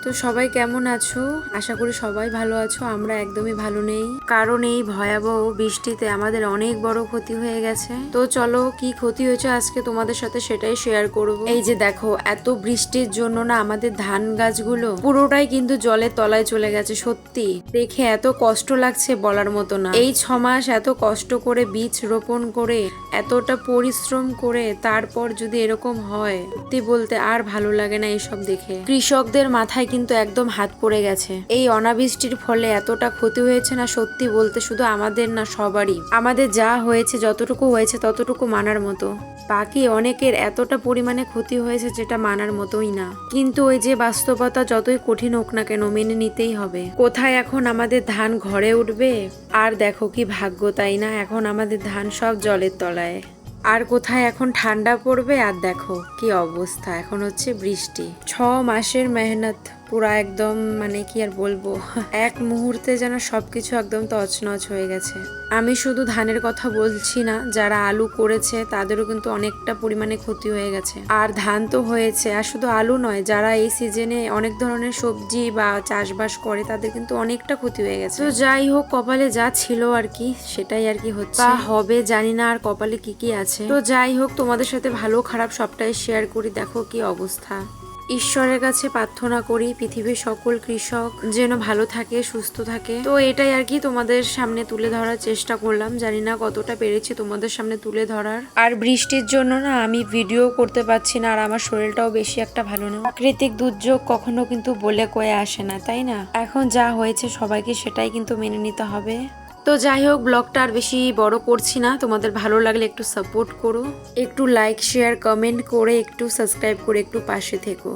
তো সবাই কেমন আছো? আশা করি সবাই ভালো আছো। আমরা একদমই ভালো নেই, কারণ এই ভয়াবহ বৃষ্টিতে আমাদের অনেক বড় ক্ষতি হয়ে গেছে। তো চলো, কি ক্ষতি হয়েছে আজকে তোমাদের সাথে সেটাই শেয়ার করব। এই যে দেখো, এত বৃষ্টির জন্য না আমাদের ধান গাছগুলো পুরোটাই কিন্তু জলের তলায় চলে গেছে। সত্যি দেখে এত কষ্ট লাগছে, বলার মতো না। এই 6 মাস এত কষ্ট করে বীজ রোপণ করে, এতটা পরিশ্রম করে, তারপর যদি এরকম হয়, সত্যি বলতে আর ভালো লাগে না এইসব দেখে। কৃষকদের মাথায় কিন্তু একদম হাত পড়ে গেছে। এই অনাবৃষ্টির ফলে এতটা ক্ষতি হয়েছে না, সত্যি বলতে শুধু আমাদের না, সবারই। আমাদের যা হয়েছে, যতটুকু হয়েছে ততটুকু মানার মতো, বাকি অনেকের এতটা পরিমাণে ক্ষতি হয়েছে যেটা মানার মতোই না। কিন্তু ওই যে বাস্তবতা যতই কঠিন হোক না কেন, মেনে নিতেই হবে। কোথায় এখন আমাদের ধান ঘরে উঠবে, আর দেখো কি ভাগ্য, তাই না? এখন আমাদের ধান সব জলের তলায়। আর কোথায় এখন ঠান্ডা পড়বে, আর দেখো কি অবস্থা, এখন হচ্ছে বৃষ্টি। 6 মাসের মেহনত পুরা একদম, মানে কি আর বলবো, এক মুহূর্তে যেন সবকিছু একদম তছনছ হয়ে গেছে। আমি শুধু ধানের কথা বলছি না, যারা আলু করেছে তাদেরও কিন্তু অনেকটা পরিমাণে ক্ষতি হয়ে গেছে। আর ধান তো হয়েছে, আর শুধু আলু নয়, যারা এই সিজনে অনেক ধরনের সবজি বা চাষবাস করে তাদের কিন্তু অনেকটা ক্ষতি হয়ে গেছে। তো যাই হোক, কপালে যা ছিল আর কি, সেটাই আর কি হচ্ছে বা হবে, জানি না আর কপালে কি কি আছে। তো যাই হোক, তোমাদের সাথে ভালো খারাপ সবটাই শেয়ার করি। দেখো কি অবস্থা। ঈশ্বরের কাছে প্রার্থনা করি পৃথিবীর সকল কৃষক যেন ভালো থাকে, সুস্থ থাকে। তো এটাই আর কি তোমাদের সামনে তুলে ধরার চেষ্টা করলাম। জানি না কতটা পেরেছি তোমাদের সামনে তুলে ধরার। আর বৃষ্টির জন্য না আমি ভিডিও করতে পারছি না, আর আমার শরীরটাও বেশি একটা ভালো না। প্রাকৃতিক দুর্যোগ কখনো কিন্তু বলে কয়ে আসে না, তাই না? এখন যা হয়েছে সবাইকে সেটাই কিন্তু মেনে নিতে হবে। তো যাই হোক, ব্লগটা আর বেশি বড় করছি না। তোমাদের ভালো লাগলে একটু সাপোর্ট করো, একটু লাইক শেয়ার কমেন্ট করে, একটু সাবস্ক্রাইব করে একটু পাশে থেকো।